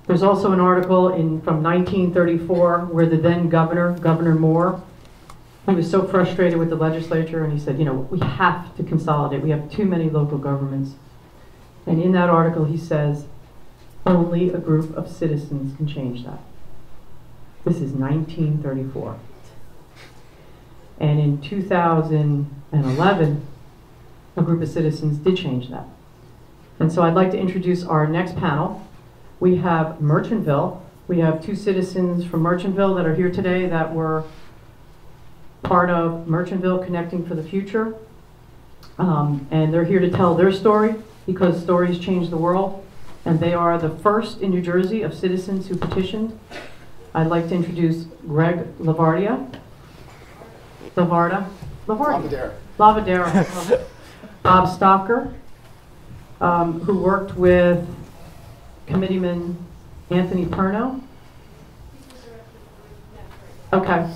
There's also an article from 1934 where the then governor, Governor Moore, he was so frustrated with the legislature, and he said, you know, we have to consolidate. We have too many local governments. And in that article, he says, only a group of citizens can change that. This is 1934. And in 2011, a group of citizens did change that. And so I'd like to introduce our next panel. We have Merchantville. We have two citizens from Merchantville that are here today that were part of Merchantville Connecting for the Future. And they're here to tell their story because stories change the world. And they are the first in New Jersey of citizens who petitioned. I'd like to introduce Greg Lavardera. Bob Stocker, who worked with Committeeman Anthony Perno. Okay.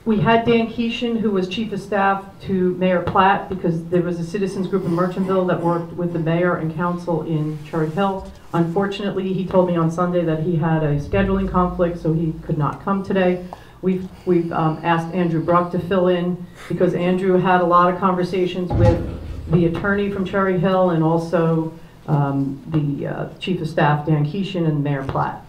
We had Dan Keeshan, who was Chief of Staff to Mayor Platt, because there was a citizens group in Merchantville that worked with the mayor and council in Cherry Hill. Unfortunately, he told me on Sunday that he had a scheduling conflict, so he could not come today. We've asked Andrew Bruck to fill in, because Andrew had a lot of conversations with the attorney from Cherry Hill and also the Chief of Staff, Dan Keeshan, and Mayor Platt.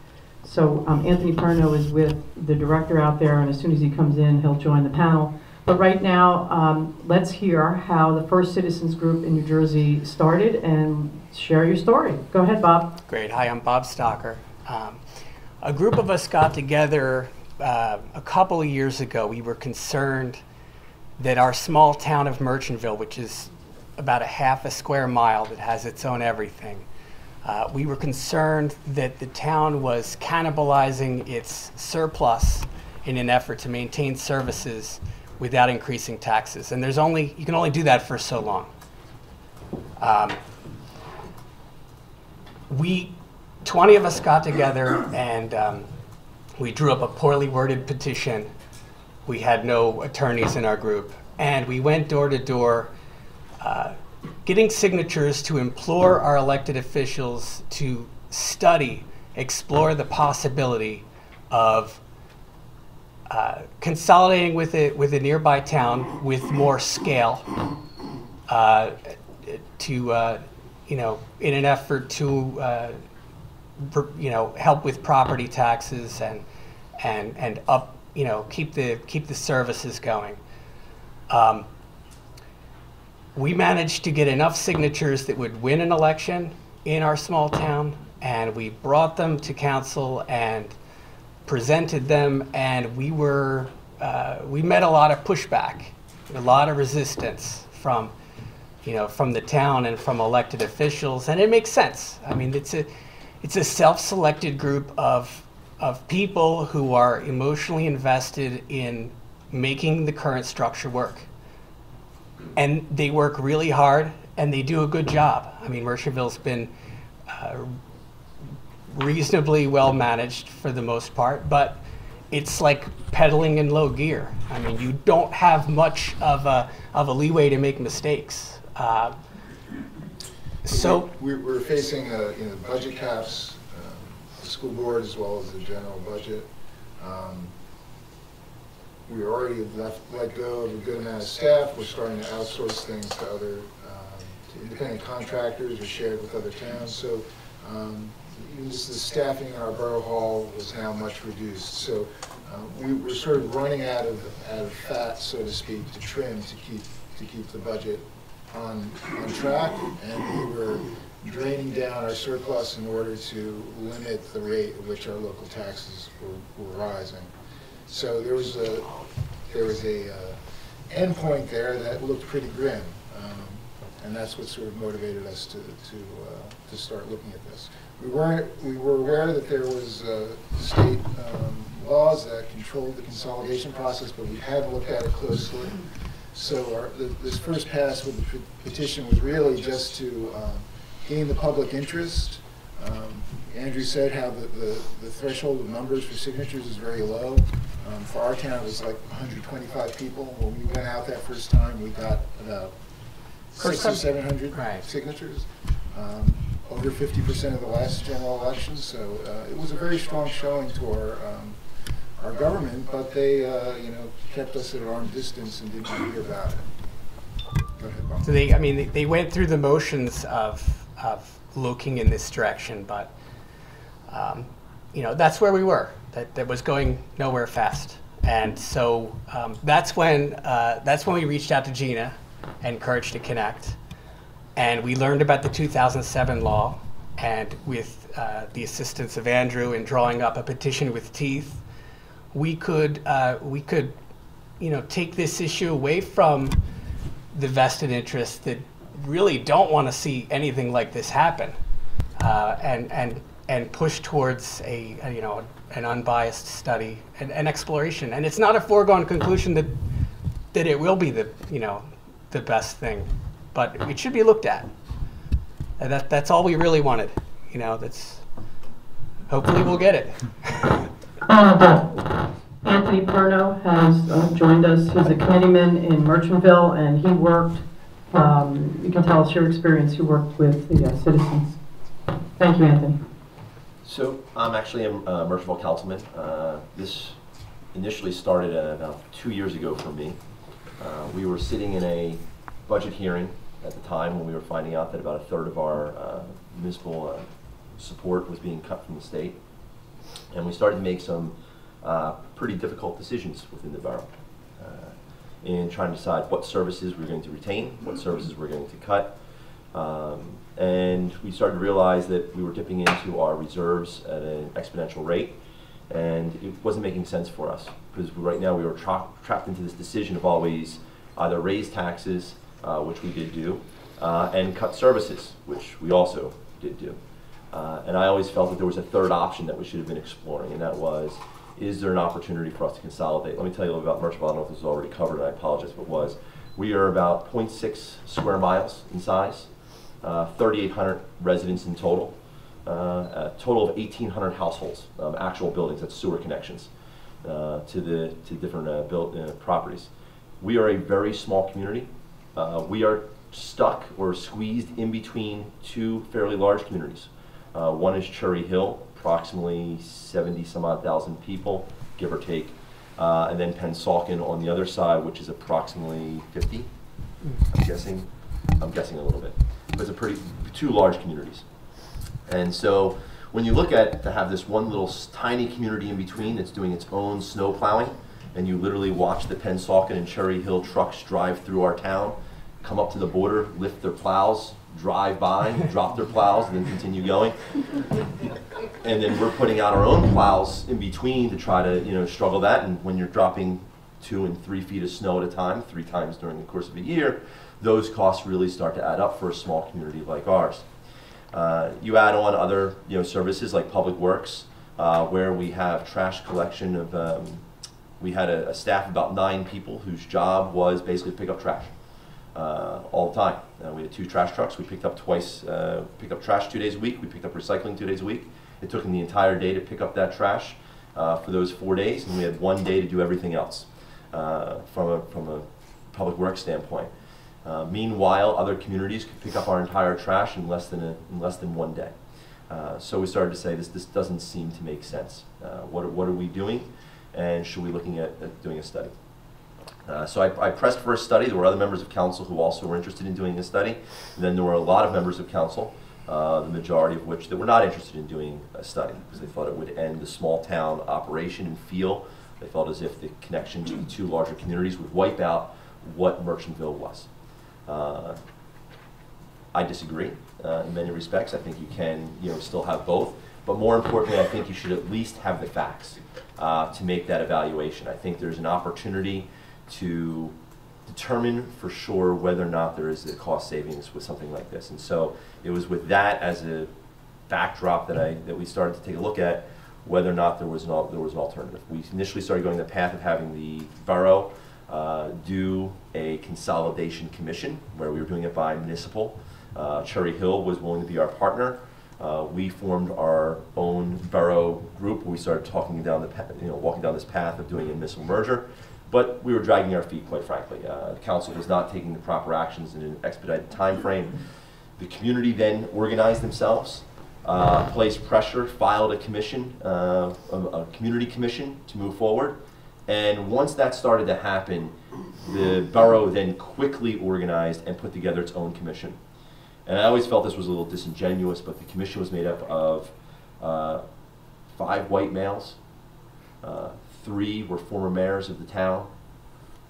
So Anthony Perno is with the director out there, and as soon as he comes in, he'll join the panel. But right now, let's hear how the first citizens group in New Jersey started and share your story. Go ahead, Bob. Great. Hi, I'm Bob Stocker. A group of us got together a couple of years ago. We were concerned that our small town of Merchantville, which is about a half a square mile that has its own everything, we were concerned that the town was cannibalizing its surplus in an effort to maintain services without increasing taxes. And you can only do that for so long. 20 of us got together and we drew up a poorly worded petition. We had no attorneys in our group. And we went door to door getting signatures to implore our elected officials to explore the possibility of consolidating with a nearby town with more scale in an effort to help with property taxes and keep the services going. We managed to get enough signatures that would win an election in our small town, and we brought them to council and presented them, and we met a lot of pushback, a lot of resistance from the town and from elected officials, and it makes sense. I mean, it's a self-selected group of people who are emotionally invested in making the current structure work. And they work really hard, and they do a good job. I mean, Merchantville's been reasonably well managed for the most part, but it's like pedaling in low gear. I mean, you don't have much of a leeway to make mistakes. So we're facing budget caps, the school board as well as the general budget. We already let go of a good amount of staff. We're starting to outsource things to other to independent contractors or shared with other towns. So even just the staffing in our borough hall was now much reduced. So we're sort of running out of fat, so to speak, to trim to keep the budget on track, and we were draining down our surplus in order to limit the rate at which our local taxes were rising. So there was a end point there that looked pretty grim, and that's what sort of motivated us to start looking at this. We were aware that there was state laws that controlled the consolidation process, but we hadn't looked at it closely. So this first pass with the petition was really just to gain the public interest. Andrew said how the threshold of numbers for signatures is very low. For our town, it was like 125 people. When we went out that first time, we got about 600 or 700 signatures. over 50% of the last general election. So it was a very strong showing to our government, but they kept us at arm's distance and didn't want to hear about it. Go ahead, Bob. So they went through the motions of looking in this direction, but that's where we were. That was going nowhere fast, and so that's when we reached out to Gina and encouraged to connect, and we learned about the 2007 law, and with the assistance of Andrew in drawing up a petition with teeth, we could take this issue away from the vested interests that really don't want to see anything like this happen, and push towards an unbiased study and exploration. And it's not a foregone conclusion that it will be the best thing, but it should be looked at. And that's all we really wanted. That's hopefully we'll get it. Anthony Perno has joined us. He's a committeeman in Merchantville, and he worked, you can tell us your experience, you worked with the citizens. Thank you, Anthony. So I'm actually a Merchantville councilman. This initially started about 2 years ago for me. We were sitting in a budget hearing at the time when we were finding out that about a third of our municipal support was being cut from the state. And we started to make some pretty difficult decisions within the borough in trying to decide what services we're going to retain, what services we're going to cut. And we started to realize that we were dipping into our reserves at an exponential rate, and it wasn't making sense for us, because right now we were trapped into this decision of always either raise taxes, which we did do, and cut services, which we also did do. And I always felt that there was a third option that we should have been exploring, and that was, is there an opportunity for us to consolidate? Let me tell you a little about Merchantville. I don't know if this was already covered, and I apologize if it was. We are about 0.6 square miles in size, 3,800 residents in total, a total of 1,800 households, actual buildings, that's sewer connections to different properties. We are a very small community. We are stuck or squeezed in between two fairly large communities. One is Cherry Hill, approximately 70 some odd thousand people, give or take, and then Pennsauken on the other side, which is approximately 50. I'm guessing a little bit. But it's two large communities. And so when you look at to have this one little tiny community in between that's doing its own snow plowing, and you literally watch the Pennsauken and Cherry Hill trucks drive through our town, come up to the border, lift their plows, drive by, drop their plows, and then continue going. And then we're putting out our own plows in between to try to struggle that. And when you're dropping 2 and 3 feet of snow at a time, 3 times during the course of a year, those costs really start to add up for a small community like ours. You add on other services like Public Works, where we have trash collection of, we had a staff of about 9 people whose job was basically to pick up trash all the time. We had 2 trash trucks. We picked up picked up trash 2 days a week. We picked up recycling 2 days a week. It took them the entire day to pick up that trash for those 4 days, and we had 1 day to do everything else from a Public Works standpoint. Meanwhile, other communities could pick up our entire trash in less than 1 day. So we started to say this doesn't seem to make sense. What are we doing, and should we looking at doing a study? So I pressed for a study. There were other members of council who also were interested in doing a study. And then there were a lot of members of council, the majority of which that were not interested in doing a study because they thought it would end the small town operation and feel. They felt as if the connection to the 2 larger communities would wipe out what Merchantville was. I disagree in many respects. I think you can still have both. But more importantly, I think you should at least have the facts to make that evaluation. I think there's an opportunity to determine for sure whether or not there is a cost savings with something like this. And so it was with that as a backdrop that we started to take a look at whether or not there was an alternative. We initially started going the path of having the borough do a consolidation commission where we were doing it by municipal. Cherry Hill was willing to be our partner. We formed our own borough group where we started talking down walking down this path of doing a municipal merger. But we were dragging our feet, quite frankly. The council was not taking the proper actions in an expedited time frame. The community then organized themselves, placed pressure, filed a commission, a community commission to move forward. And once that started to happen, the borough then quickly organized and put together its own commission. And I always felt this was a little disingenuous, but the commission was made up of 5 white males, 3 were former mayors of the town,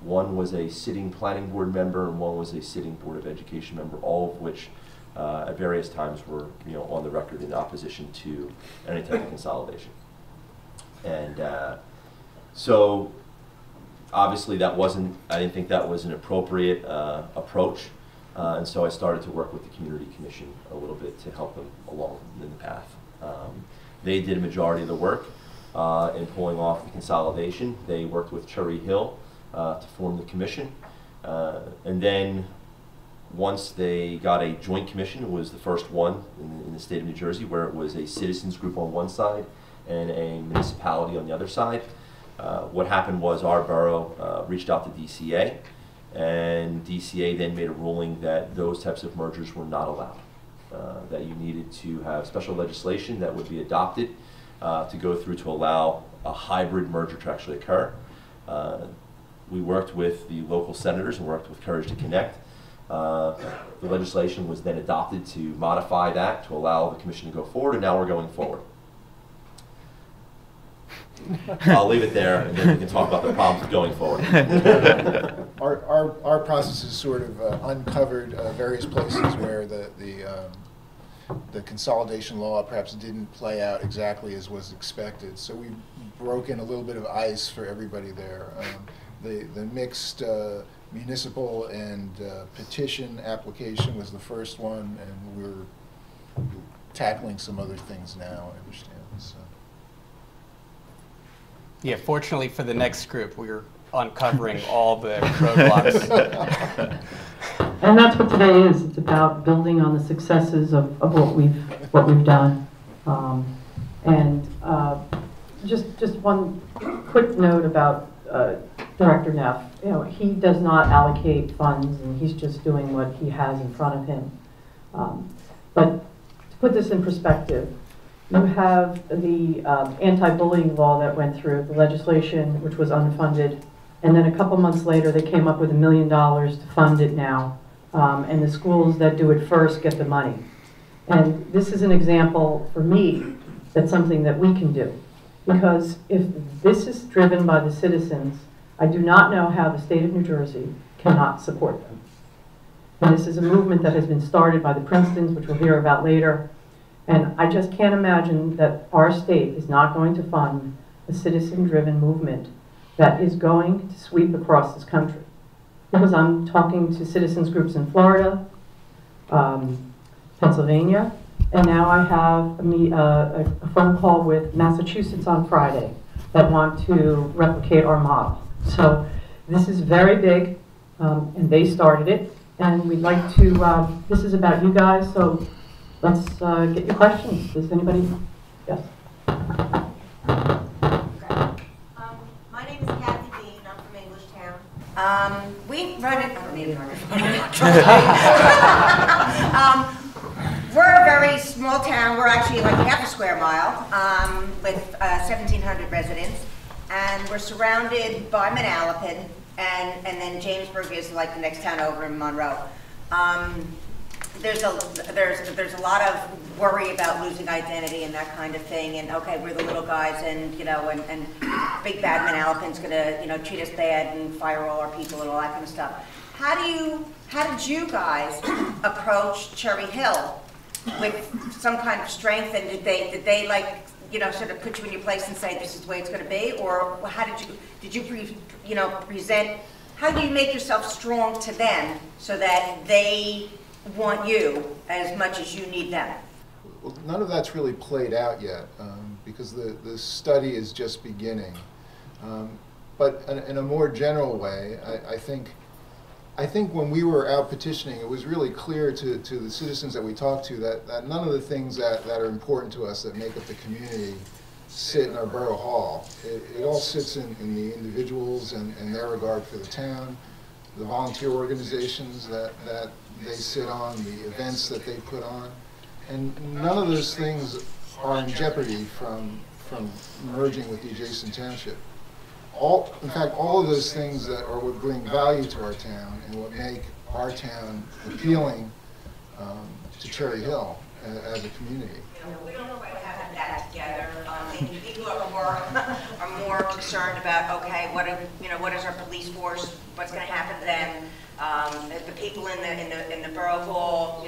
1 was a sitting planning board member, and 1 was a sitting board of education member, all of which at various times were on the record in opposition to any type of consolidation. And so obviously that wasn't, I didn't think that was an appropriate approach. And so I started to work with the Community Commission a little bit to help them along in the path. They did a majority of the work in pulling off the consolidation. They worked with Cherry Hill to form the commission. And then once they got a joint commission, it was the first one in the state of New Jersey, where it was a citizens group on one side and a municipality on the other side. What happened was our borough reached out to DCA, and DCA then made a ruling that those types of mergers were not allowed, that you needed to have special legislation that would be adopted to go through to allow a hybrid merger to actually occur. We worked with the local senators and worked with Courage to Connect. The legislation was then adopted to modify that to allow the commission to go forward, and now we're going forward. I'll leave it there, and then we can talk about the problems going forward. Our process has sort of uncovered various places where the consolidation law perhaps didn't play out exactly as was expected. So we broke in a little bit of ice for everybody there. The mixed municipal and petition application was the first one, and we're tackling some other things now, I understand. So. Yeah, fortunately for the next group, we're uncovering all the roadblocks. And that's what today is. It's about building on the successes of what we've done. Just one quick note about Director Neff. He does not allocate funds, and he's just doing what he has in front of him. But to put this in perspective, you have the anti-bullying law that went through, the legislation which was unfunded, and then a couple months later they came up with $1 million to fund it now, and the schools that do it first get the money. And this is an example for me that's something that we can do, because if this is driven by the citizens, I do not know how the state of New Jersey cannot support them. And this is a movement that has been started by the Princetons, which we'll hear about later. And I just can't imagine that our state is not going to fund a citizen-driven movement that is going to sweep across this country. Because I'm talking to citizens groups in Florida, Pennsylvania, and now I have a phone call with Massachusetts on Friday that want to replicate our model. So this is very big, and they started it. And we'd like to, this is about you guys, so let's get your questions. Does anybody? Yes. My name is Kathy Bean. I'm from Englishtown. We run it. We're a very small town. We're actually like half a square mile with 1,700 residents, and we're surrounded by Manalapan, and then Jamesburg is like the next town over in Monroe. There's a lot of worry about losing identity and that kind of thing, and okay, we're the little guys, and and big bad Manalapan's gonna treat us bad and fire all our people and all that kind of stuff. How did you guys approach Cherry Hill with some kind of strength, and did they like sort of put you in your place and say this is the way it's going to be, or how did you present? How do you make yourself strong to them so that they want you as much as you need them? Well, none of that's really played out yet because the study is just beginning. But in a more general way, I think when we were out petitioning, it was really clear to the citizens that we talked to that none of the things that are important to us that make up the community sit in our borough hall. It all sits in the individuals and their regard for the town. the volunteer organizations that they sit on, the events that they put on. And none of those things are in jeopardy from merging with the adjacent township. In fact, all of those things that are what bring value to our town and what make our town appealing to Cherry Hill as a community. We don't quite have that together. People are more concerned about, okay, what is our police force? What's going to happen to them? The people in the borough hall,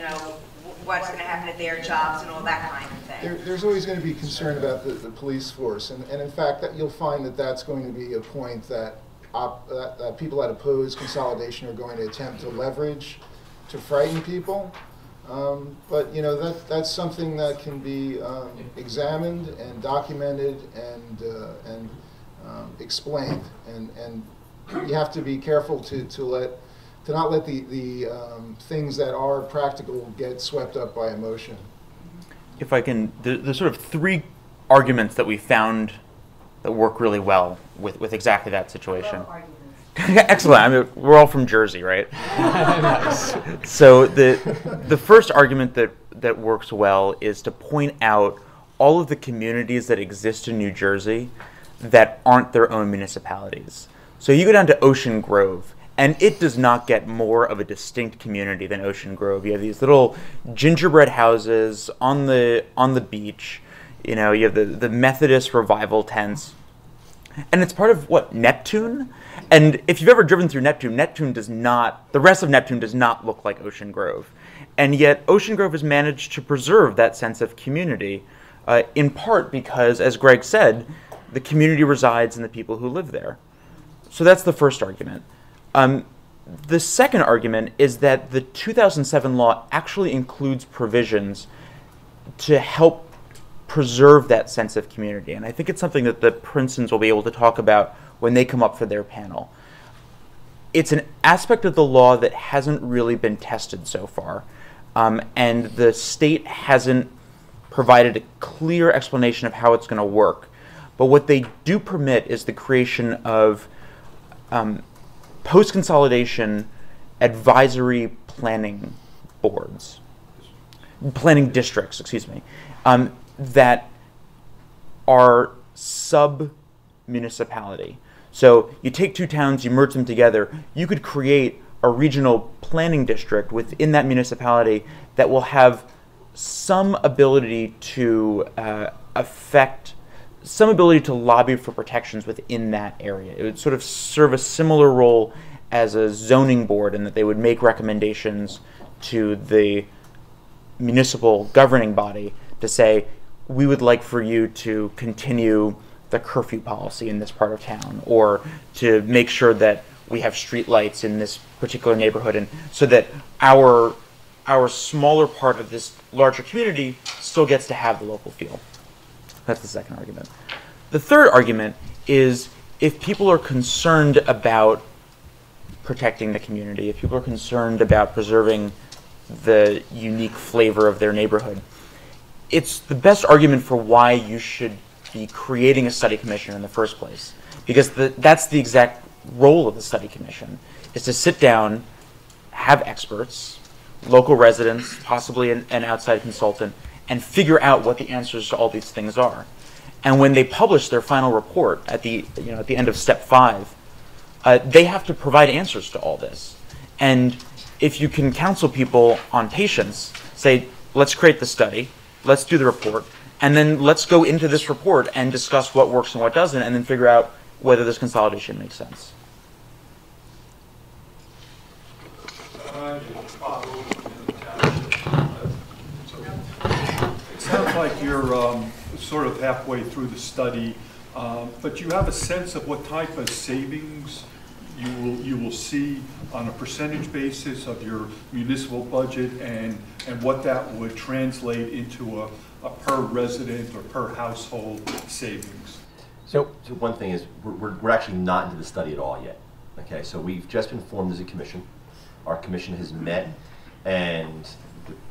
what's going to happen to their jobs and all that kind of thing. There's always going to be concern about the police force, and in fact, you'll find that that's going to be a point that people that oppose consolidation are going to attempt to leverage to frighten people. But that's something that can be examined and documented and explained, and you have to be careful to not let the things that are practical get swept up by emotion. If I can, there's sort of three arguments that we found that work really well with exactly that situation. Excellent. I mean, we're all from Jersey, right? Nice. So the first argument that works well is to point out all of the communities that exist in New Jersey that aren't their own municipalities. So you go down to Ocean Grove, and it does not get more of a distinct community than Ocean Grove. You have these little gingerbread houses on the beach. You have the Methodist revival tents. And it's part of, Neptune? And if you've ever driven through Neptune, the rest of Neptune does not look like Ocean Grove. And yet Ocean Grove has managed to preserve that sense of community, in part because, as Greg said, the community resides in the people who live there. So that's the first argument. The second argument is that the 2007 law actually includes provisions to help preserve that sense of community. And I think it's something that the Princetons will be able to talk about when they come up for their panel. It's an aspect of the law that hasn't really been tested so far. And the state hasn't provided a clear explanation of how it's going to work. But what they do permit is the creation of post-consolidation advisory planning boards, planning districts, that are sub-municipality. So you take two towns, you merge them together, you could create a regional planning district within that municipality that will have some ability to some ability to lobby for protections within that area. It would sort of serve a similar role as a zoning board in that they would make recommendations to the municipal governing body to say, we would like for you to continue the curfew policy in this part of town, or to make sure that we have street lights in this particular neighborhood, and so that our smaller part of this larger community still gets to have the local feel. That's the second argument. The third argument is if people are concerned about protecting the community, if people are concerned about preserving the unique flavor of their neighborhood, it's the best argument for why you should be creating a study commission in the first place. Because that's the exact role of the study commission, is to sit down, have experts, local residents, possibly an outside consultant, and figure out what the answers to all these things are. And when they publish their final report at the end of step 5, they have to provide answers to all this. And if you can counsel people on patience, say, let's create the study, let's do the report, and then let's go into this report and discuss what works and what doesn't, and then figure out whether this consolidation makes sense. It sounds like you're sort of halfway through the study, but you have a sense of what type of savings you will see on a percentage basis of your municipal budget, and what that would translate into a per resident or per household savings. So one thing is we're actually not into the study at all yet. Okay, so we've just been formed as a commission. Our commission has met, and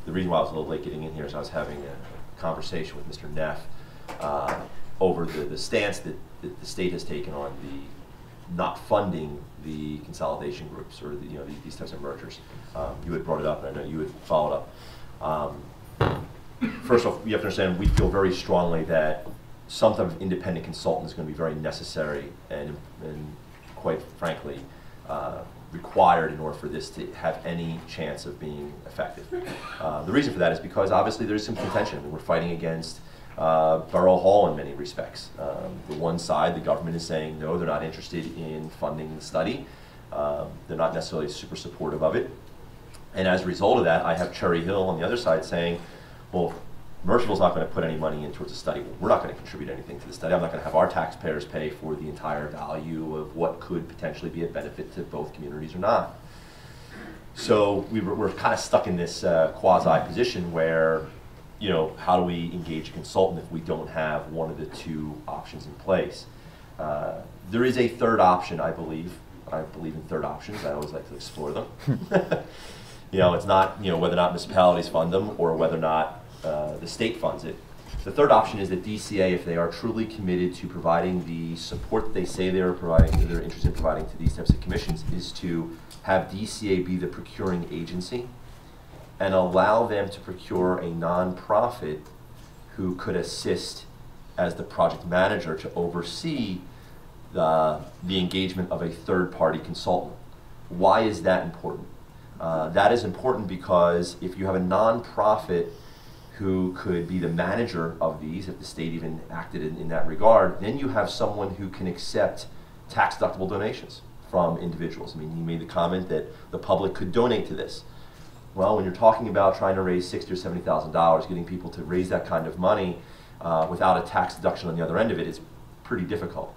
the reason why I was a little late getting in here is I was having a conversation with Mr. Neff over the stance that the state has taken on not funding the consolidation groups or these types of mergers. You had brought it up, and I know you had followed up. First off, you have to understand, we feel very strongly that some type of independent consultant is going to be very necessary and quite frankly, required in order for this to have any chance of being effective. The reason for that is because obviously there's some contention. I mean, we're fighting against Borough Hall in many respects. The one side, the government is saying no, they're not interested in funding the study. They're not necessarily super supportive of it. And as a result of that, I have Cherry Hill on the other side saying, well, Mercerville's not going to put any money in towards the study. Well, we're not going to contribute anything to the study. I'm not going to have our taxpayers pay for the entire value of what could potentially be a benefit to both communities or not. So we're kind of stuck in this quasi position where, how do we engage a consultant if we don't have one of the two options in place? There is a third option, I believe. I believe in third options. I always like to explore them. It's not, whether or not municipalities fund them or whether or not the state funds it. The third option is that DCA, if they are truly committed to providing the support that they say they're interested in providing to these types of commissions, is to have DCA be the procuring agency and allow them to procure a nonprofit who could assist as the project manager to oversee the engagement of a third-party consultant. Why is that important? That is important because if you have a nonprofit who could be the manager of these, if the state even acted in that regard, then you have someone who can accept tax-deductible donations from individuals. I mean, he made the comment that the public could donate to this. Well, when you're talking about trying to raise $60,000 or $70,000, getting people to raise that kind of money without a tax deduction on the other end of it is pretty difficult.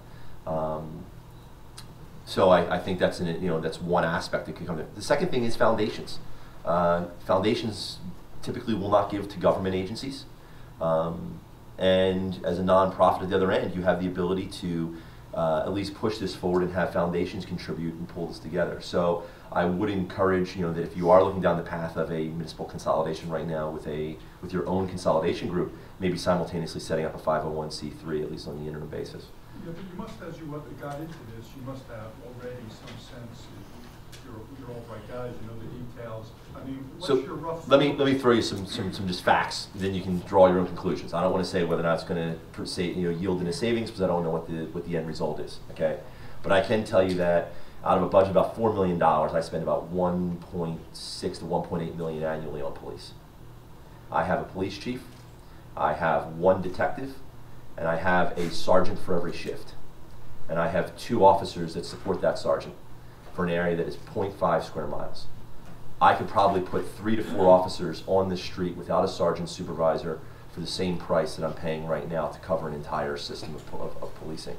So I think that's that's one aspect that could come in. The second thing is foundations. Foundations typically will not give to government agencies. And as a nonprofit at the other end, you have the ability to at least push this forward and have foundations contribute and pull this together. So I would encourage that if you are looking down the path of a municipal consolidation right now with your own consolidation group, maybe simultaneously setting up a 501c3, at least on the interim basis. Yeah, but you must, as you got into this, you must have already some sense. You're all bright guys, you know the details. I mean, what's your rough? Let me throw you some just facts. Then you can draw your own conclusions. I don't want to say whether or not it's going to yield in a savings because I don't know what the end result is. Okay, but I can tell you that out of a budget of about $4 million, I spend about 1.6 to 1.8 million annually on police. I have a police chief, I have one detective, and I have a sergeant for every shift. And I have 2 officers that support that sergeant for an area that is 0.5 square miles. I could probably put 3 to 4 officers on the street without a sergeant supervisor for the same price that I'm paying right now to cover an entire system of policing.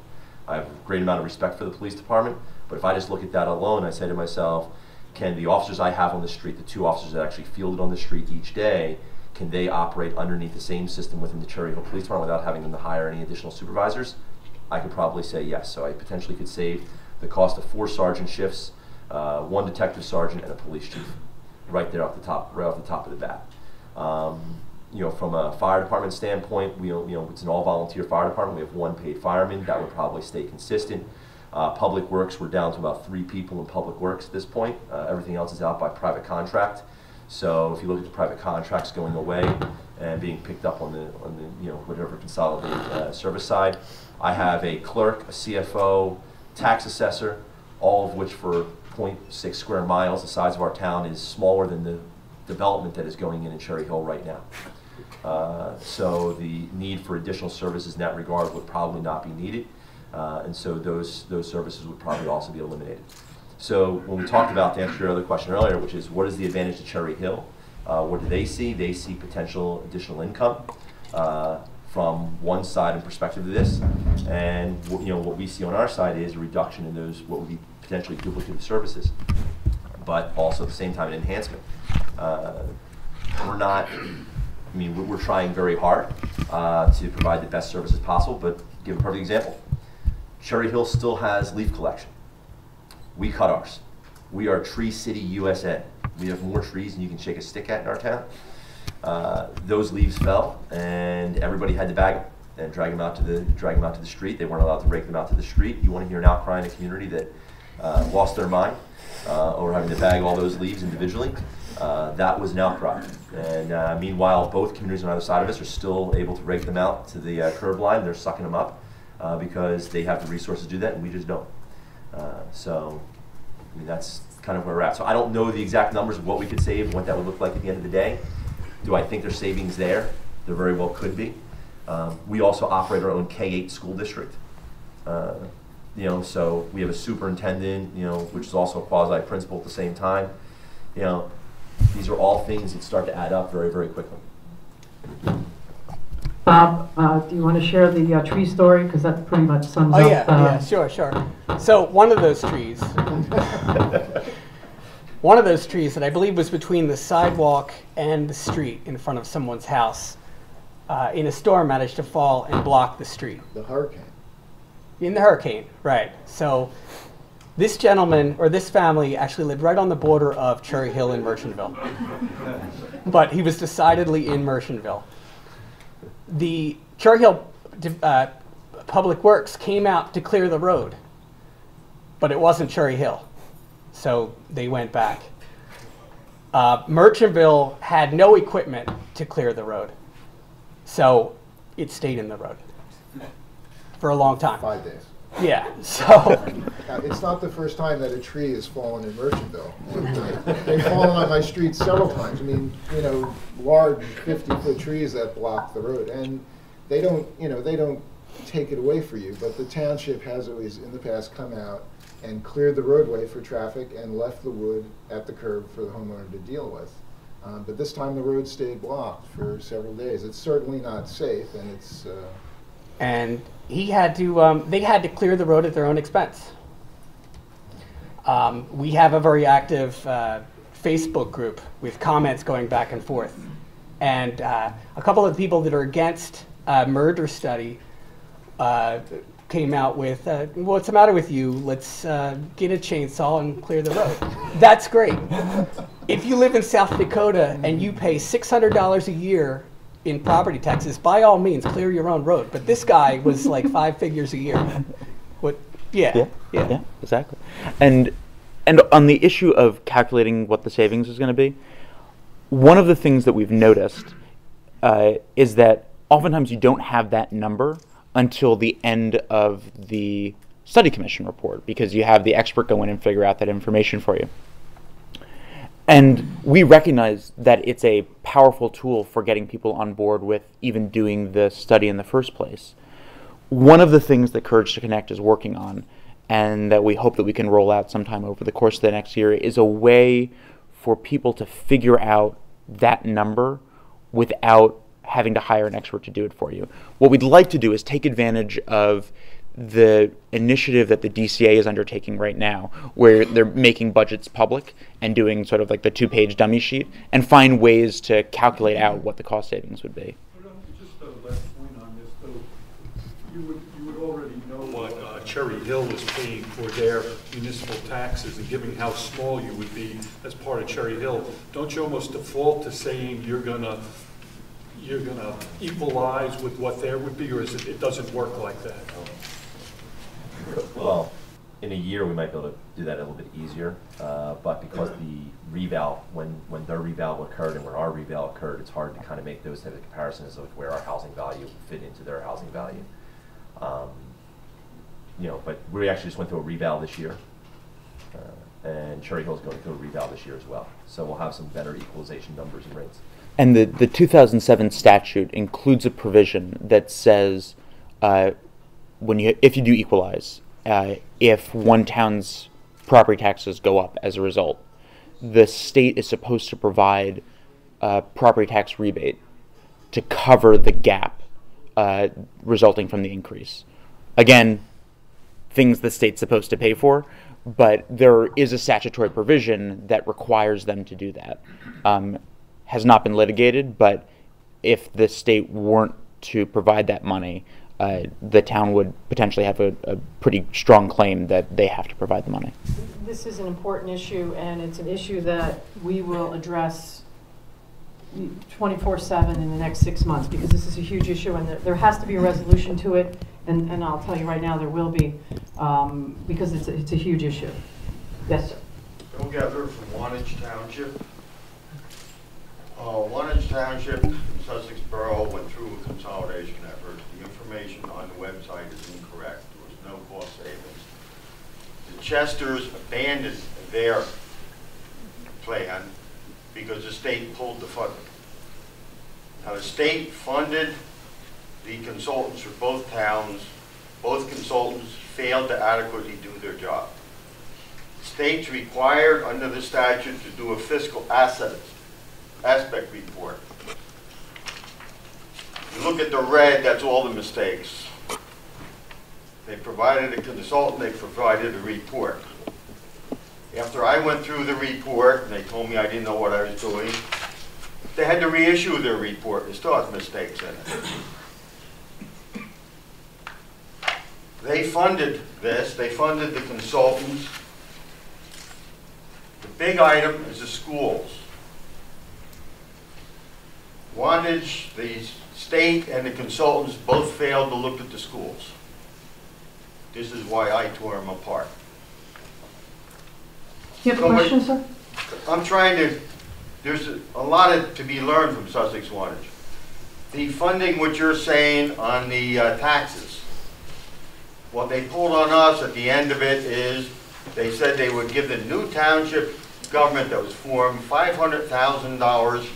I have a great amount of respect for the police department, but if I just look at that alone, I say to myself, can the officers I have on the street, the 2 officers that actually fielded on the street each day, can they operate underneath the same system within the Cherry Hill Police Department without having them to hire any additional supervisors? I could probably say yes. So I potentially could save the cost of 4 sergeant shifts, 1 detective sergeant, and a police chief, right there off the top of the bat. From a fire department standpoint, it's an all-volunteer fire department. We have 1 paid fireman. That would probably stay consistent. Public Works, we're down to about 3 people in Public Works at this point. Everything else is out by private contract. So if you look at the private contracts going away and being picked up on the whatever consolidated service side, I have a clerk, a CFO, tax assessor, all of which for 0.6 square miles, the size of our town is smaller than the development that is going in Cherry Hill right now. So the need for additional services in that regard would probably not be needed, and so those services would probably also be eliminated. So when we talked about, to answer your other question earlier, which is what is the advantage to Cherry Hill? What do they see? They see potential additional income from one side in perspective of this, and what we see on our side is a reduction in those what would be potentially duplicative services, but also at the same time an enhancement. We're trying very hard to provide the best services possible, but give a perfect example. Cherry Hill still has leaf collection. We cut ours. We are Tree City, USA. We have more trees than you can shake a stick at in our town. Those leaves fell, and everybody had to bag them. and drag them out to the street. They weren't allowed to rake them out to the street. You want to hear an outcry in a community that lost their mind over having to bag all those leaves individually. That was an outcry. And meanwhile, both communities on either side of us are still able to rake them out to the curb line. They're sucking them up because they have the resources to do that, and we just don't. So, I mean, that's kind of where we're at. So I don't know the exact numbers of what we could save and what that would look like at the end of the day. Do I think there's savings there? There very well could be. We also operate our own K-8 school district. So we have a superintendent, which is also a quasi-principal at the same time. These are all things that start to add up very, very quickly. Bob, do you want to share the tree story? Because that pretty much sums up. Yeah, sure. So one of those trees that I believe was between the sidewalk and the street in front of someone's house, in a storm managed to fall and block the street. The hurricane. In the hurricane, right. So this gentleman, or this family, actually lived right on the border of Cherry Hill and Merchantville. But he was decidedly in Merchantville. The Cherry Hill Public Works came out to clear the road, but it wasn't Cherry Hill, so they went back. Merchantville had no equipment to clear the road, so it stayed in the road for a long time. 5 days. Yeah, so. It's not the first time that a tree has fallen in Merchantville. They've fallen on my street several times. I mean, large 50-foot trees that block the road, and they don't take it away for you. But the township has always, in the past, come out and cleared the roadway for traffic and left the wood at the curb for the homeowner to deal with. But this time the road stayed blocked for several days. It's certainly not safe, and it's. And he had to. They had to clear the road at their own expense. We have a very active Facebook group with comments going back and forth. And a couple of the people that are against murder study came out with, what's the matter with you? Let's get a chainsaw and clear the road. That's great. If you live in South Dakota and you pay $600 a year in property taxes, by all means, clear your own road. But this guy was like 5 figures a year. What? Yeah, exactly. And on the issue of calculating what the savings is going to be, one of the things that we've noticed is that oftentimes you don't have that number until the end of the study commission report, because you have the expert go in and figure out that information for you. And we recognize that it's a powerful tool for getting people on board with even doing the study in the first place. One of the things that Courage to Connect is working on, and that we hope that we can roll out sometime over the course of the next year, is a way for people to figure out that number without having to hire an expert to do it for you. What we'd like to do is take advantage of the initiative that the DCA is undertaking right now, where they're making budgets public and doing sort of like the 2-page dummy sheet, and find ways to calculate out what the cost savings would be. Just a last point on this, though. You would already know what Cherry Hill is paying for their municipal taxes, and given how small you would be as part of Cherry Hill, don't you almost default to saying you're gonna equalize with what there would be, or is it doesn't work like that? Well, in a year we might be able to do that a little bit easier, but because the reval, when their reval occurred and when our reval occurred, it's hard to kind of make those type of comparisons of where our housing value fit into their housing value. But we actually just went through a reval this year, and Cherry Hill's going through a reval this year as well. So we'll have some better equalization numbers and rates. And the 2007 statute includes a provision that says if you do equalize, if one town's property taxes go up as a result, the state is supposed to provide a property tax rebate to cover the gap resulting from the increase. Again, things the state's supposed to pay for, but there is a statutory provision that requires them to do that. Has not been litigated, but if the state weren't to provide that money, the town would potentially have a pretty strong claim that they have to provide the money. This is an important issue, and it's an issue that we will address 24/7 in the next 6 months, because this is a huge issue, and there has to be a resolution to it, and I'll tell you right now, there will be, because it's a huge issue. Yes, sir. Bill Gettler from Wantage Township. Wantage Township in Sussex Borough went through a consolidation effort. The information on the website is incorrect. There was no cost savings. The Chesters abandoned their plan because the state pulled the funding. Now, the state funded the consultants for both towns. Both consultants failed to adequately do their job. The state's required under the statute to do a fiscal aspect report. You look at the red, that's all the mistakes. They provided a consultant, they provided a report. After I went through the report, and they told me I didn't know what I was doing, they had to reissue their report. They still had mistakes in it. They funded this, they funded the consultants. The big item is the schools. Wantage, the state and the consultants both failed to look at the schools. This is why I tore them apart. You have a question, sir? I'm trying to, there's a lot to be learned from Sussex Wantage. The funding, what you're saying on the taxes, what they pulled on us at the end of it is they said they would give the new township government that was formed $500,000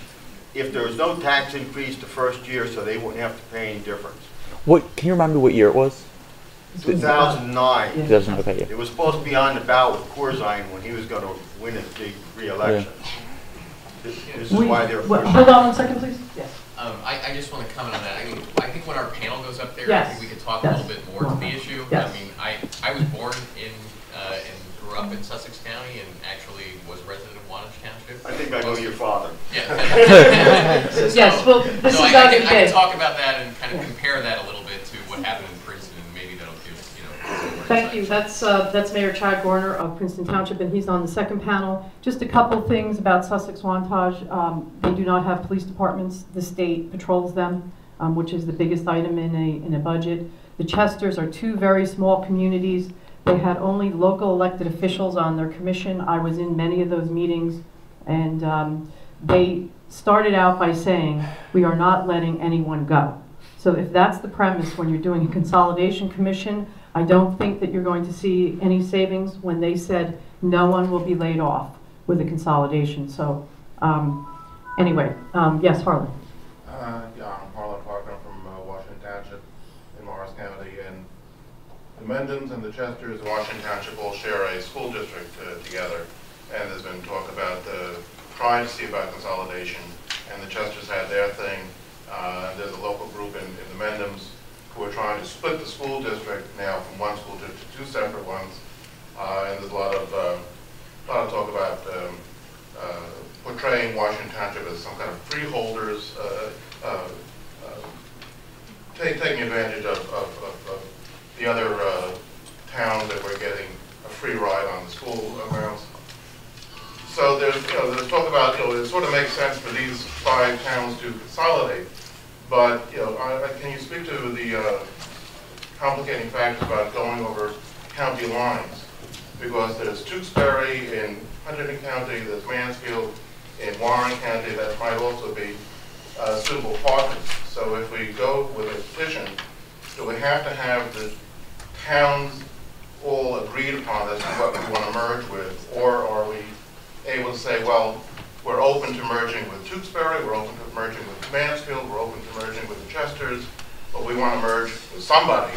if there was no tax increase the first year, so they wouldn't have to pay any difference. What, can you remind me what year it was? 2009. 2000, okay, yeah. It was supposed to be on the ballot with Corzine when he was going to win his big re-election. This is why they're pushing. Hold on 1 second, please. Yes. I just want to comment on that. I mean, I think when our panel goes up there, Yes. I think we could talk Yes. a little bit more to the issue. Yes. I mean, I was born in and grew up in Sussex County and actually was a resident of Wantage Township. I think I know your father. Yeah. Yes, well, this is I not can debate. talk about that and kind of compare that a little bit to what happened in Princeton, and maybe that'll give, you know, some more Thank you. insights. That's Mayor Chad Gorner of Princeton Township, and he's on the second panel. Just a couple things about Sussex Wantage. They do not have police departments. The state patrols them, which is the biggest item in a budget. The Chesters are two very small communities. They had only local elected officials on their commission. I was in many of those meetings, and they started out by saying, we are not letting anyone go. So if that's the premise when you're doing a consolidation commission, I don't think that you're going to see any savings when they said no one will be laid off with a consolidation. So anyway, yes, Harlan. Yeah, I'm Harlan Parker. I'm from Washington Township in Morris County. And the Mendons and the Chesters and Washington Township all share a school district together. And there's been talk about trying to see about consolidation. And the Chesters had their thing. There's a local group in the Mendons who are trying to split the school district now from one school district to two separate ones. And there's a lot of talk about portraying Washington Township as some kind of freeholders, taking advantage of the other towns that were getting a free ride on the school grounds. So there's talk about, it sort of makes sense for these 5 towns to consolidate, but can you speak to the complicating factors about going over county lines? Because there's Tewksbury in Huntington County, there's Mansfield in Warren County that might also be suitable partners. So if we go with a petition, do we have to have the towns all agreed upon as to what we want to merge with, or are we able to say, well, we're open to merging with Tewksbury, we're open to merging with Mansfield, we're open to merging with the Chesters, but we want to merge with somebody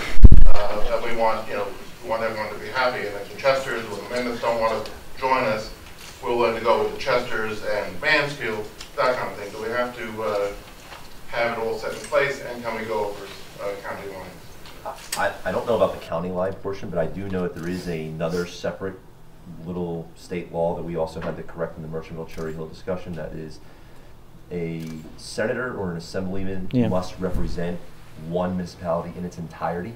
that we want, we want everyone to be happy. And if the Chesters or the Mendons don't want to join us, we're willing to go with the Chesters and Mansfield, that kind of thing. Do we have to have it all set in place, and can we go over county lines? I don't know about the county line portion, but I do know that there is another separate little state law that we also had to correct in the Merchantville-Cherry Hill discussion, that is a senator or an assemblyman must represent one municipality in its entirety.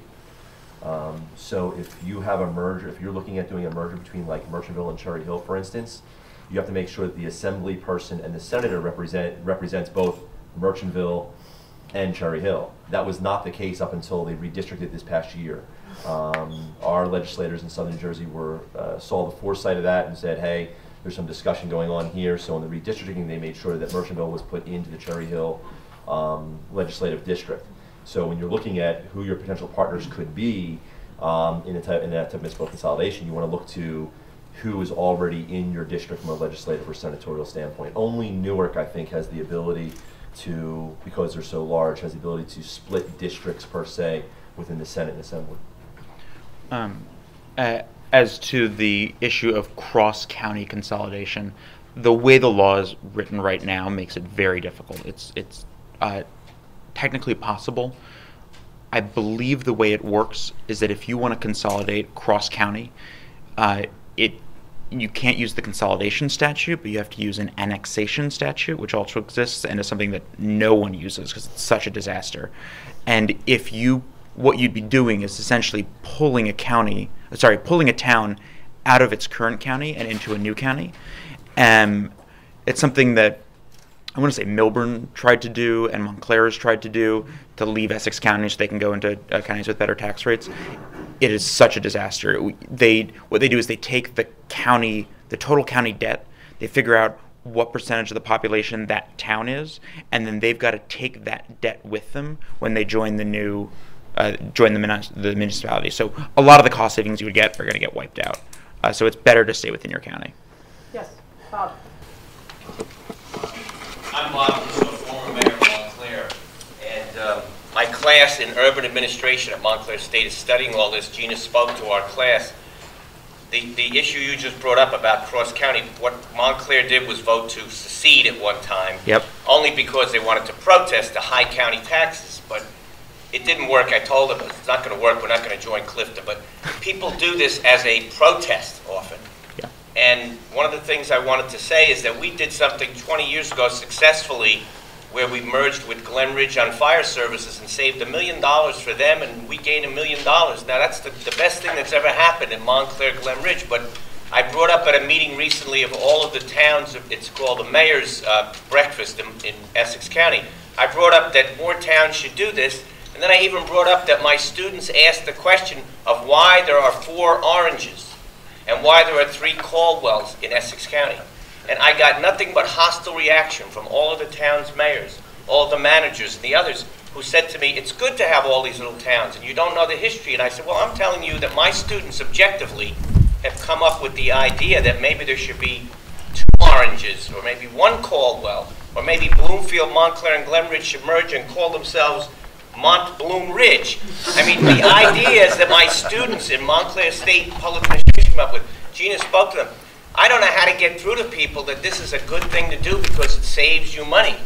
So if you have a merger, if you're looking at doing a merger between like Merchantville and Cherry Hill, for instance, you have to make sure that the assembly person and the senator represents both Merchantville and Cherry Hill. That was not the case up until they redistricted this past year. Our legislators in Southern Jersey saw the foresight of that and said, hey, there's some discussion going on here. So in the redistricting, they made sure that Merchantville was put into the Cherry Hill legislative district. So when you're looking at who your potential partners could be in that type of municipal consolidation, you want to look to who is already in your district from a legislative or senatorial standpoint. Only Newark, I think, has the ability to, because they're so large, has the ability to split districts per se within the Senate and Assembly. As to the issue of cross-county consolidation, the way the law is written right now makes it very difficult. It's technically possible. I believe the way it works is that if you want to consolidate cross-county, you can't use the consolidation statute, but you have to use an annexation statute, which also exists and is something that no one uses because it's such a disaster. And what you'd be doing is essentially pulling a town out of its current county and into a new county. It's something that I want to say Milburn tried to do and Montclair has tried to do, to leave Essex County so they can go into counties with better tax rates. It is such a disaster. What they do is they take the total county debt, they figure out what percentage of the population that town is, and then they've got to take that debt with them when they join the municipality. So a lot of the cost savings you would get are going to get wiped out. So it's better to stay within your county. Yes, Bob. I'm Bob, former mayor of Montclair, and my class in urban administration at Montclair State is studying all this. Gina spoke to our class. The issue you just brought up about cross-county, what Montclair did was vote to secede at one time, only because they wanted to protest the high county taxes, but it didn't work. I told them it's not going to work, we're not going to join Clifton, but people do this as a protest often. And one of the things I wanted to say is that we did something 20 years ago successfully where we merged with Glen Ridge on fire services and saved $1 million for them, and we gained $1 million. Now that's the best thing that's ever happened in Montclair, Glen Ridge. But I brought up at a meeting recently of all of the towns, it's called the Mayor's Breakfast in Essex County. I brought up that more towns should do this, and then I even brought up that my students asked the question of why there are 4 Oranges and why there are 3 Caldwells in Essex County. And I got nothing but hostile reaction from all of the town's mayors, all of the managers and the others who said to me, it's good to have all these little towns and you don't know the history. And I said, well, I'm telling you that my students objectively have come up with the idea that maybe there should be 2 Oranges or maybe 1 Caldwell, or maybe Bloomfield, Montclair, and Glen Ridge should merge and call themselves Mont Bloom Ridge. I mean, the ideas that my students in Montclair State Public Administration come up with, Gina spoke to them. I don't know how to get through to people that this is a good thing to do because it saves you money.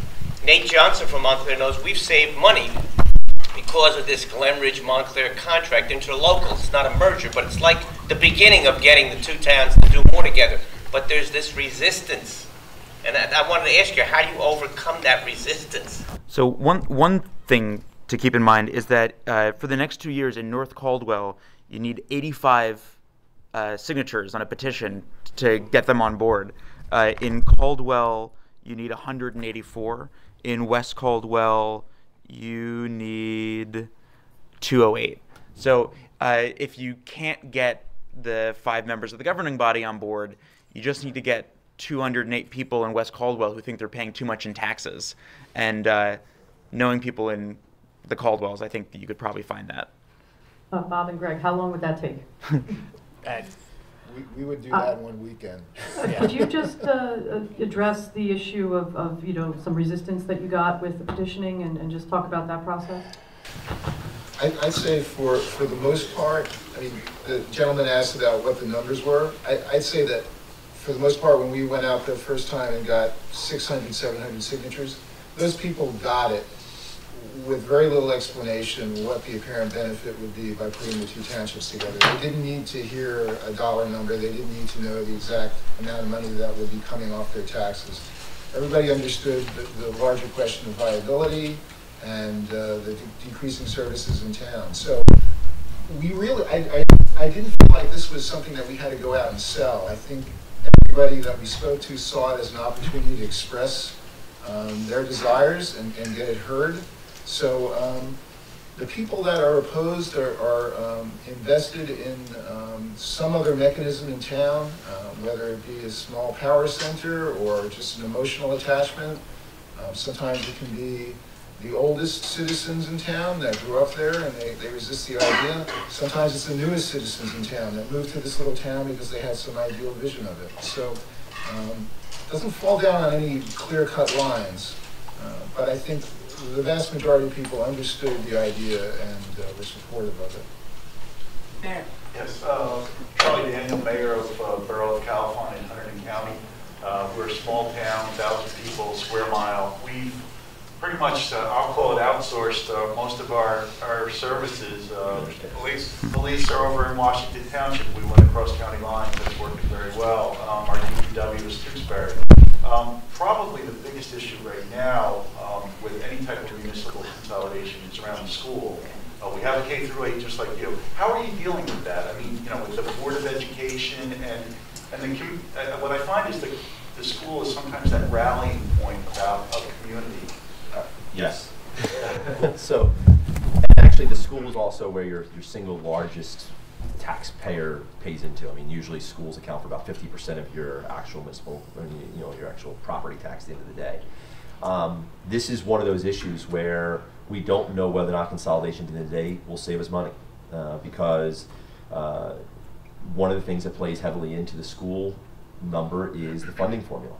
Nate Johnson from Montclair knows we've saved money because of this Glen Ridge Montclair contract interlocal. It's not a merger, but it's like the beginning of getting the 2 towns to do more together. But there's this resistance. And I wanted to ask you, how do you overcome that resistance? So one thing to keep in mind is that for the next 2 years in North Caldwell, you need 85 signatures on a petition to get them on board. In Caldwell, you need 184. In West Caldwell, you need 208. So if you can't get the 5 members of the governing body on board, you just need to get 208 people in West Caldwell who think they're paying too much in taxes. And knowing people in the Caldwells, I think that you could probably find that. Bob and Greg, how long would that take? We would do that in one weekend. Could you just address the issue of some resistance that you got with the petitioning and just talk about that process? I'd say for the most part, I mean, the gentleman asked about what the numbers were. I'd say that for the most part, when we went out the first time and got 600, 700 signatures, those people got it with very little explanation what the apparent benefit would be by putting the 2 townships together. They didn't need to hear a dollar number. They didn't need to know the exact amount of money that would be coming off their taxes. Everybody understood the larger question of viability and the decreasing services in town. So we really, I didn't feel like this was something that we had to go out and sell. I think everybody that we spoke to saw it as an opportunity to express their desires and get it heard. So the people that are opposed are invested in some other mechanism in town, whether it be a small power center or just an emotional attachment. Sometimes it can be the oldest citizens in town that grew up there and they resist the idea. Sometimes it's the newest citizens in town that moved to this little town because they had some ideal vision of it. So it doesn't fall down on any clear-cut lines, but I think the vast majority of people understood the idea and were supportive of it. Mayor. Yes, Charlie Daniel, Mayor of Borough of California in Hunterdon County. We're a small town, 1,000 people, square mile. We've pretty much, I'll call it outsourced, most of our services. Police are over in Washington Township. We went across county lines. That's working very well. Our DPW is Tewksbury. Probably the biggest issue right now with any type of municipal consolidation is around the school. We have a K through 8 just like you. How are you dealing with that? I mean, you know, with the Board of Education and what I find is that the school is sometimes that rallying point of the community. Yes. So, actually, the school is also where your single largest taxpayer pays into. I mean, usually schools account for about 50% of your actual municipal, you know, your actual property tax at the end of the day. This is one of those issues where we don't know whether or not consolidation at the end of the day will save us money, because one of the things that plays heavily into the school number is the funding formula.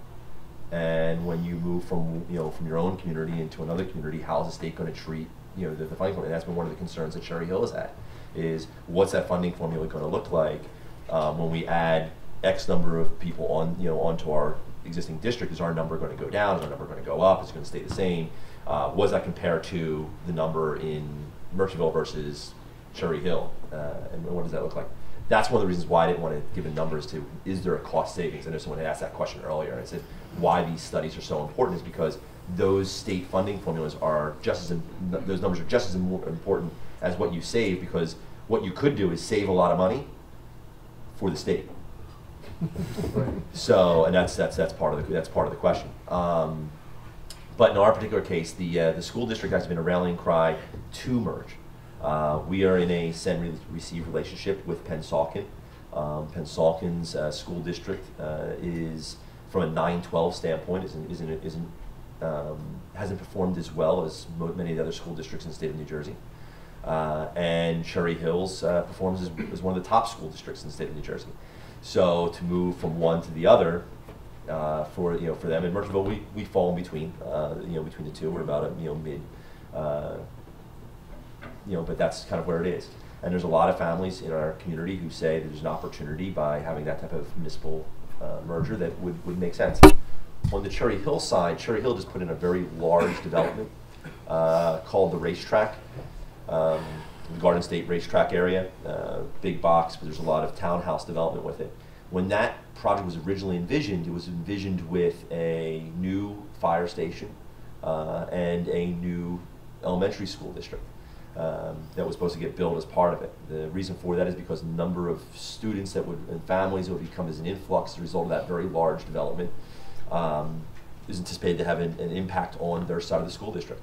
And when you move from your own community into another community, how is the state going to treat the funding formula? And that's been one of the concerns that Cherry Hill has had, is what's that funding formula going to look like when we add X number of people onto our existing district? Is our number going to go down? Is our number going to go up? Is it going to stay the same? What does that compare to the number in Merchantville versus Cherry Hill? And what does that look like? That's one of the reasons why I didn't want to give a numbers to, is there a cost savings? I know someone had asked that question earlier, and I said why these studies are so important is because those state funding formulas are just as, those numbers are just as important as what you save, because what you could do is save a lot of money for the state. So, and that's part of the question. But in our particular case, the school district has been a rallying cry to merge. We are in a send-receive relationship with Pennsauken. Pennsauken's school district is, from a 912 standpoint, hasn't performed as well as many of the other school districts in the state of New Jersey. And Cherry Hills performs as one of the top school districts in the state of New Jersey. So to move from one to the other, for them in Merchantville, we fall in between, between the two. We're about a mid. But that's kind of where it is. And there's a lot of families in our community who say there's an opportunity by having that type of municipal merger that would make sense. On the Cherry Hill side, Cherry Hill just put in a very large development called the racetrack, the Garden State racetrack area, big box, but there's a lot of townhouse development with it. When that project was originally envisioned, it was envisioned with a new fire station and a new elementary school district. That was supposed to get built as part of it. The reason for that is because the number of students and families that would become as an influx as a result of that very large development is anticipated to have an impact on their side of the school district.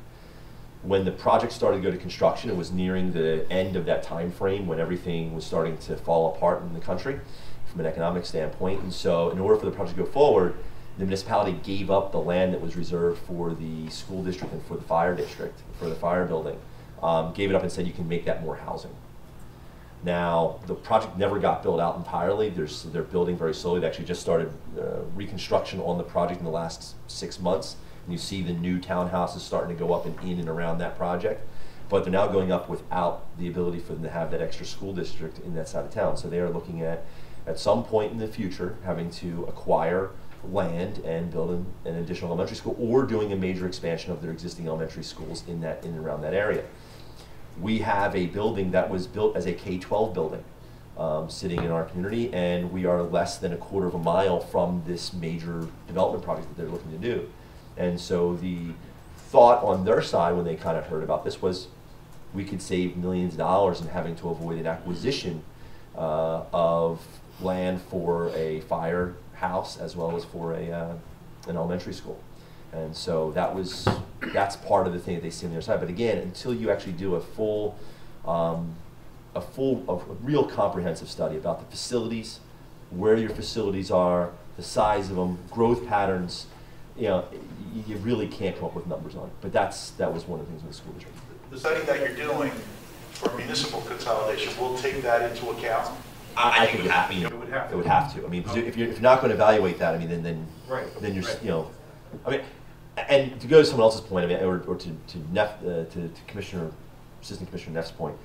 When the project started to go to construction, it was nearing the end of that time frame when everything was starting to fall apart in the country from an economic standpoint. And so in order for the project to go forward, the municipality gave up the land that was reserved for the school district and for the fire district, for the fire building. Gave it up and said you can make that more housing. Now, the project never got built out entirely. They're building very slowly. They actually just started reconstruction on the project in the last 6 months. And you see the new townhouses starting to go up and in and around that project. But they're now going up without the ability for them to have that extra school district in that side of town. So they are looking at some point in the future, having to acquire land and build an additional elementary school, or doing a major expansion of their existing elementary schools in and around that area. We have a building that was built as a K-12 building sitting in our community, and we are less than a quarter of a mile from this major development project that they're looking to do. And so the thought on their side when they kind of heard about this was we could save millions of dollars in having to avoid an acquisition of land for a fire house as well as for an elementary school. And so that's part of the thing that they see on the other side. But again, until you actually do a real comprehensive study about the facilities, where your facilities are, the size of them, growth patterns, you really can't come up with numbers on it. But that was one of the things with the school district. The study that you're doing for municipal consolidation will take that into account? I think it would have to. It would have to. I mean, if you're not going to evaluate that, I mean, then you're, I mean, and to go to someone else's point, I mean, or to Assistant Commissioner Neff's point,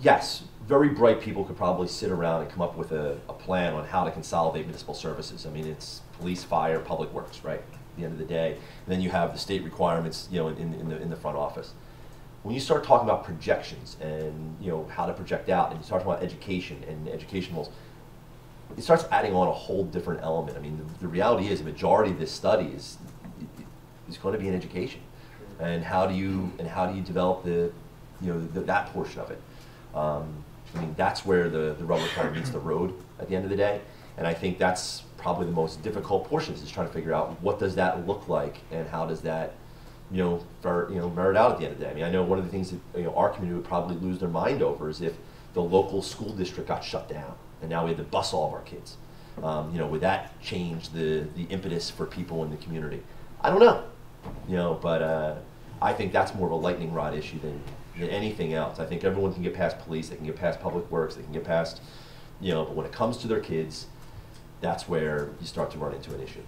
yes, very bright people could probably sit around and come up with a plan on how to consolidate municipal services. I mean, it's police, fire, public works, right? At the end of the day, and then you have the state requirements, in the front office. When you start talking about projections and how to project out, and you start talking about education and education goals, it starts adding on a whole different element. I mean, the reality is, the majority of this study is going to be in education, and how do you develop that portion of it. I mean, that's where the rubber kind of meets the road at the end of the day, and I think that's probably the most difficult portion, is trying to figure out what does that look like and how does that merit out at the end of the day. I mean, I know one of the things that our community would probably lose their mind over is if the local school district got shut down and now we had to bus all of our kids. Would that change the impetus for people in the community? I don't know, but I think that's more of a lightning rod issue than anything else. I think everyone can get past police, they can get past public works, they can get past, but when it comes to their kids, that's where you start to run into an issue.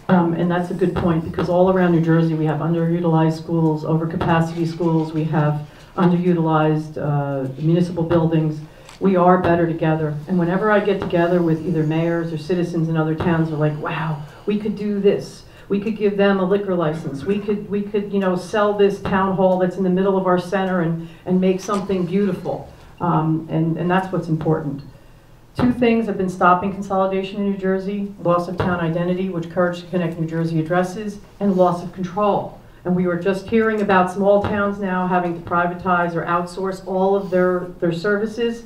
And that's a good point, because all around New Jersey we have underutilized schools, overcapacity schools, we have underutilized municipal buildings. We are better together. And whenever I get together with either mayors or citizens in other towns, they're like, wow, we could do this. We could give them a liquor license. We could sell this town hall that's in the middle of our center and make something beautiful. And that's what's important. Two things have been stopping consolidation in New Jersey: loss of town identity, which Courage to Connect New Jersey addresses, and loss of control. And we were just hearing about small towns now having to privatize or outsource all of their services.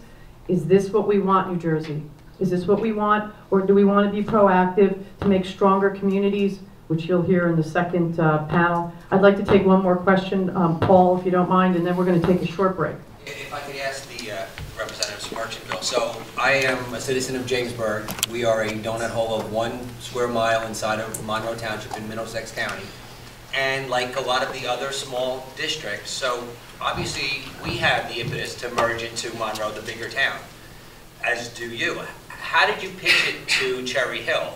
Is this what we want, New Jersey? Is this what we want? Or do we want to be proactive to make stronger communities, which you'll hear in the second panel? I'd like to take one more question, Paul, if you don't mind, and then we're going to take a short break. If I could ask the representatives from Merchantville. So I am a citizen of Jamesburg. We are a donut hole of 1 square mile inside of Monroe Township in Middlesex County. And like a lot of the other small districts, so obviously we have the impetus to merge into Monroe, the bigger town, as do you. How did you pitch it to Cherry Hill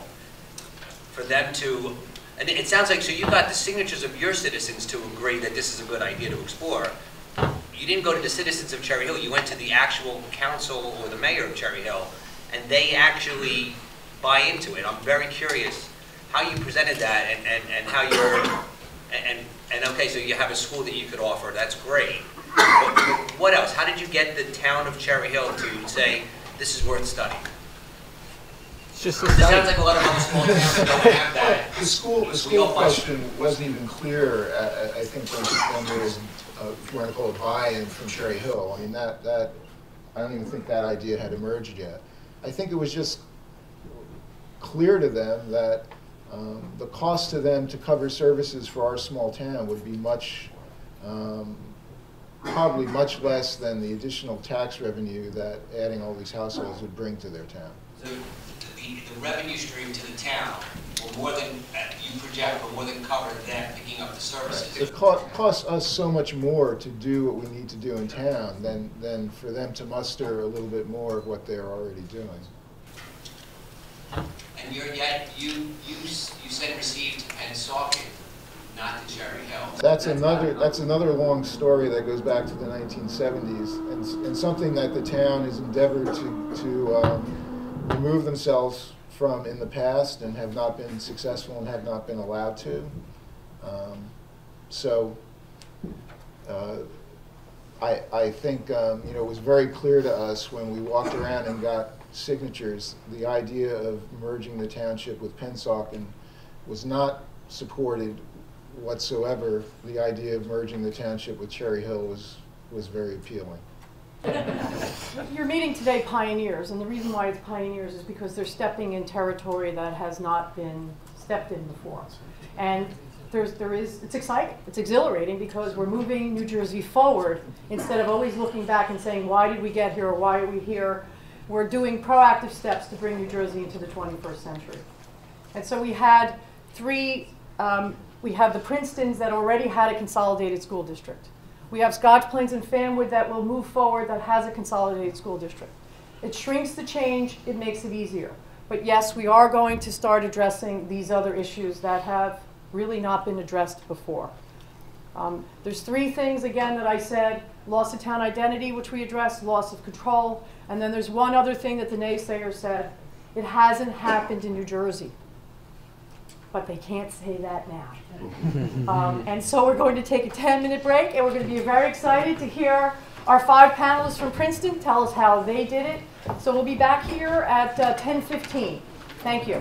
for them to, and it sounds like, so you got the signatures of your citizens to agree that this is a good idea to explore. You didn't go to the citizens of Cherry Hill, you went to the actual council or the mayor of Cherry Hill, and they actually buy into it. I'm very curious how you presented that and how you're, and okay, so you have a school that you could offer, that's great. But what else? How did you get the town of Cherry Hill to say, this is worth studying? It sounds like a lot of other small towns that don't have that. The school question wasn't even clear, I think, when there was, if you want to call it buy-in from Cherry Hill. I mean, that I don't even think that idea had emerged yet. I think it was just clear to them that the cost to them to cover services for our small town would be probably much less than the additional tax revenue that adding all these households would bring to their town. So the revenue stream to the town will more than, you project, will more than cover them picking up the services. It costs us so much more to do what we need to do in town than for them to muster a little bit more of what they're already doing. And yet you said received Pennsauken, not to Cherry Hill. That's another long story that goes back to the 1970s, and something that the town has endeavored to remove themselves from in the past and have not been successful and have not been allowed to. I think it was very clear to us when we walked around and got signatures, the idea of merging the township with Pennsauken was not supported whatsoever. The idea of merging the township with Cherry Hill was very appealing. You're meeting today pioneers, and the reason why it's pioneers is because they're stepping in territory that has not been stepped in before. And it's exciting, it's exhilarating, because we're moving New Jersey forward instead of always looking back and saying, why did we get here, or why are we here? We're doing proactive steps to bring New Jersey into the 21st century. And so we had we have the Princetons that already had a consolidated school district. We have Scotch Plains and Fanwood that will move forward that has a consolidated school district. It shrinks the change, it makes it easier. But yes, we are going to start addressing these other issues that have really not been addressed before. There's three things, again, that I said: loss of town identity, which we addressed, loss of control, and then there's one other thing that the naysayers said: it hasn't happened in New Jersey. But they can't say that now. And so we're going to take a 10-minute break, and we're going to be very excited to hear our 5 panelists from Princeton tell us how they did it. So we'll be back here at 10:15. Thank you.